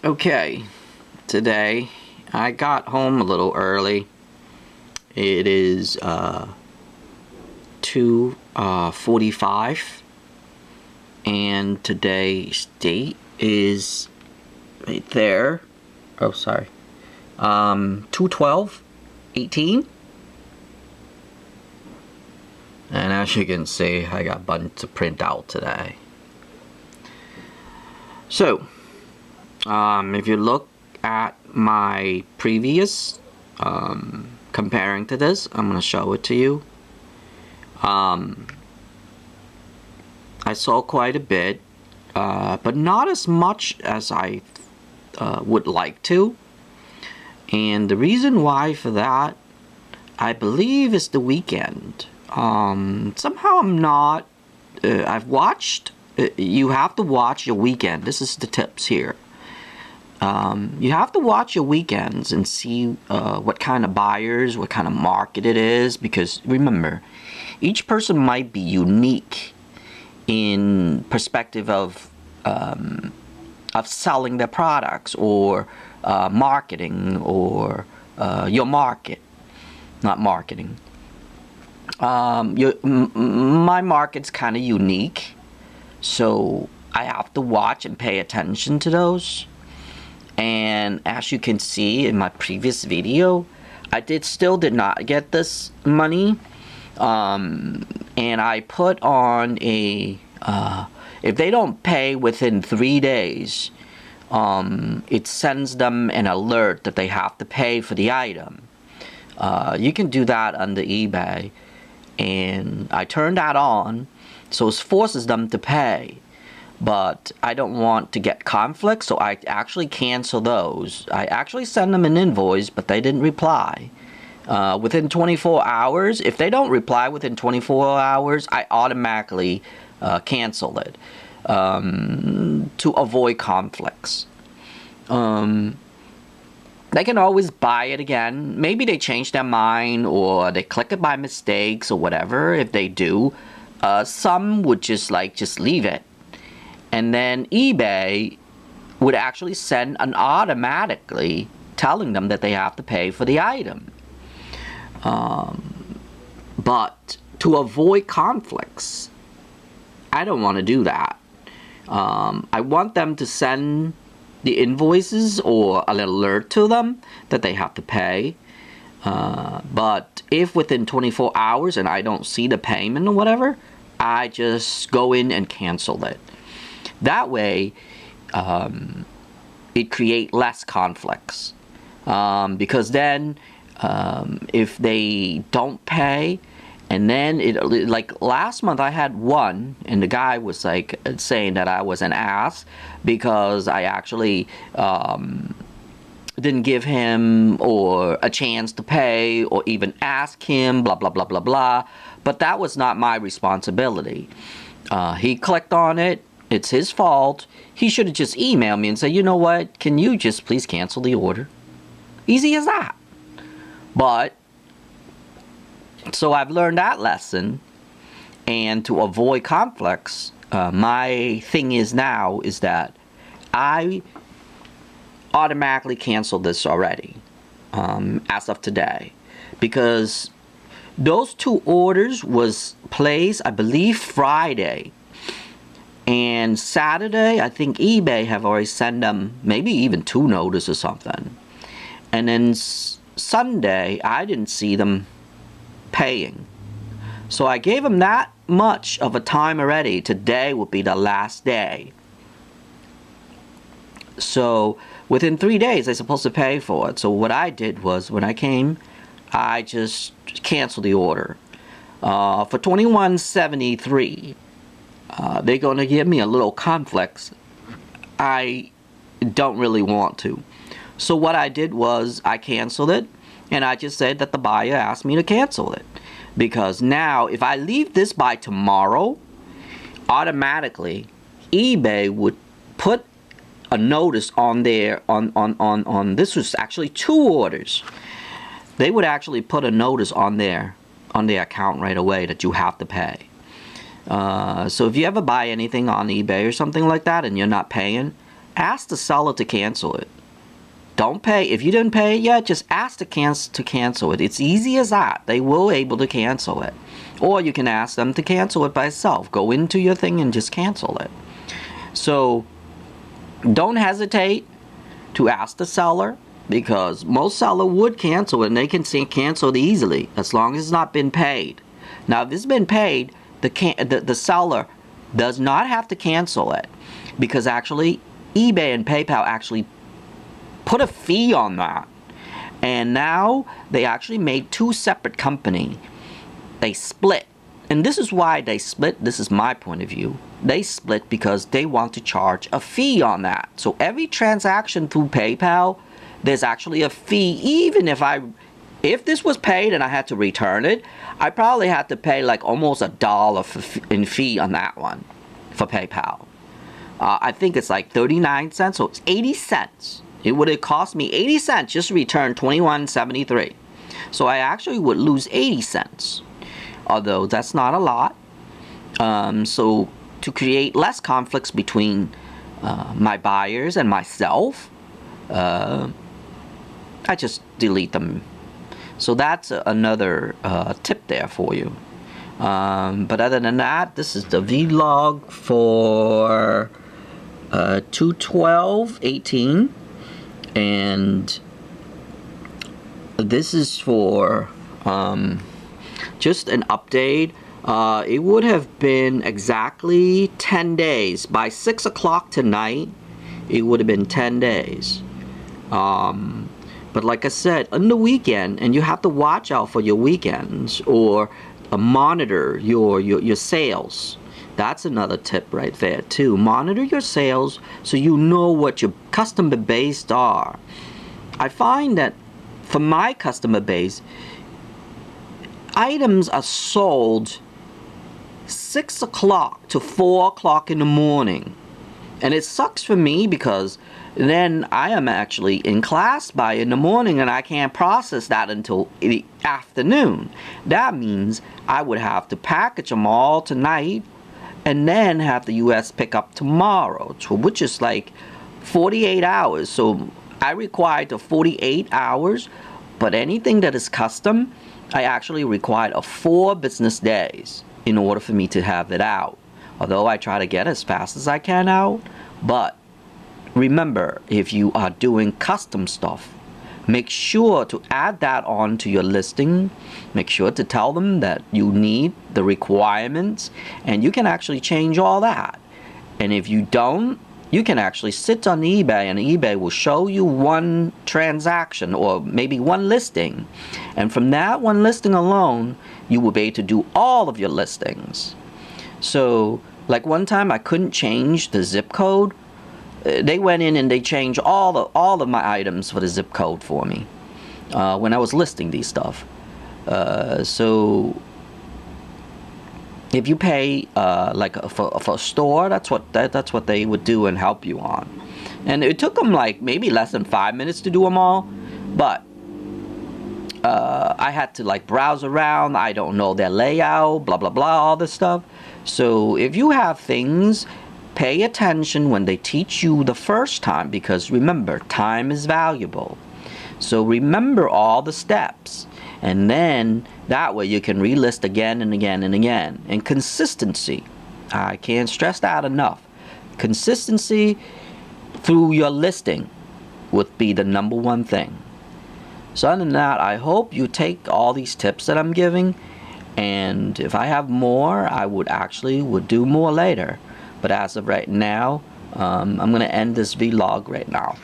Okay, today I got home a little early. It is 2:45, and today's date is right there. Oh, sorry. 2/12/18. And as you can see, I got a bunch to print out today. So, if you look at my previous comparing to this, I'm going to show it to you. I sold quite a bit, but not as much as I would like to. And the reason why for that, I believe, is the weekend. Somehow I'm not. I've watched. You have to watch your weekend. This is the tips here. You have to watch your weekends and see what kind of buyers, what kind of market it is, because remember, each person might be unique in perspective of selling their products or marketing or your market, not marketing. My market's kind of unique, so I have to watch and pay attention to those. And as you can see in my previous video, I still did not get this money. And I put on a, if they don't pay within 3 days, it sends them an alert that they have to pay for the item. You can do that under eBay. And I turned that on, so it forces them to pay. But I don't want to get conflict, so I actually cancel those. I actually send them an invoice, but they didn't reply. Within 24 hours, if they don't reply within 24 hours, I automatically cancel it to avoid conflicts. They can always buy it again. Maybe they change their mind or they click it by mistakes or whatever. If they do, some would just leave it. And then eBay would actually send an automatically telling them that they have to pay for the item. But to avoid conflicts, I don't want to do that. I want them to send the invoices or an alert to them that they have to pay. But if within 24 hours and I don't see the payment or whatever, I just go in and cancel it. That way, it creates less conflicts. Because then, if they don't pay, and then like last month I had one, and the guy was like saying that I was an ass because I actually didn't give him or a chance to pay or even ask him, blah blah blah blah blah. But that was not my responsibility. He clicked on it. It's his fault. He should have just emailed me and said, you know what, can you just please cancel the order? Easy as that. But so I've learned that lesson, and to avoid conflicts, my thing is now is that I automatically canceled this already as of today, because those two orders was placed, I believe, Friday, and Saturday I think eBay have already sent them maybe even 2 notices or something, and then Sunday I didn't see them paying. So I gave them that much of a time already. Today would be the last day. So within 3 days they're supposed to pay for it. So what I did was, when I came, I just canceled the order. For $21.73, they're going to give me a little conflict. I don't really want to. So what I did was I canceled it. And I just said that the buyer asked me to cancel it. Because now, if I leave this by tomorrow, automatically, eBay would put a notice on there, on this was actually 2 orders. They would actually put a notice on their account right away that you have to pay. So if you ever buy anything on eBay or something like that and you're not paying, ask the seller to cancel it. Don't pay. If you didn't pay it yet, just ask to cancel it. It's easy as that. They will able to cancel it. Or you can ask them to cancel it by itself. Go into your thing and just cancel it. So don't hesitate to ask the seller, because most seller would cancel it, and they can cancel it easily as long as it's not been paid. Now, if it's been paid, the seller does not have to cancel it, because actually eBay and PayPal actually put a fee on that. And now they actually made two separate companies. They split. And this is why they split. This is my point of view. They split because they want to charge a fee on that. So every transaction through PayPal, there's actually a fee. Even if this was paid and I had to return it, I probably had to pay like almost $1 in fee on that one for PayPal. I think it's like 39 cents, so it's 80 cents. It would have cost me 80 cents just to return $21.73. So I actually would lose 80 cents. Although that's not a lot. So to create less conflicts between my buyers and myself, I just delete them. So that's another tip there for you. But other than that, this is the vlog for 2/12/18, and this is for just an update. It would have been exactly 10 days. By 6 o'clock tonight, it would have been 10 days. But like I said, on the weekend, and you have to watch out for your weekends, or monitor your sales. That's another tip right there too. Monitor your sales so you know what your customer base are. I find that for my customer base, items are sold 6 o'clock to 4 o'clock in the morning. And it sucks for me because then I am actually in class by in the morning and I can't process that until the afternoon. That means I would have to package them all tonight and then have the US pick up tomorrow, which is like 48 hours. So I require the 48 hours, but anything that is custom, I actually require 4 business days in order for me to have it out. Although I try to get as fast as I can out, but remember, if you are doing custom stuff, make sure to add that on to your listing. Make sure to tell them that you need the requirements, and you can actually change all that. And if you don't, you can actually sit on eBay, and eBay will show you one transaction or maybe one listing. And from that one listing alone, you will be able to do all of your listings. So, like one time I couldn't change the zip code. They went in and they changed all of my items for the zip code for me when I was listing these stuff. So if you pay for a store, that's what they would do and help you on. And it took them like maybe less than 5 minutes to do them all, but I had to like browse around. I don't know their layout, blah blah blah, all this stuff. So if you have things, pay attention when they teach you the first time, because remember, time is valuable. So remember all the steps, and then that way you can relist again and again and again. And consistency, I can't stress that enough. Consistency through your listing would be the #1 thing. So other than that, I hope you take all these tips that I'm giving, and if I have more, I would do more later. But as of right now, I'm going to end this vlog right now.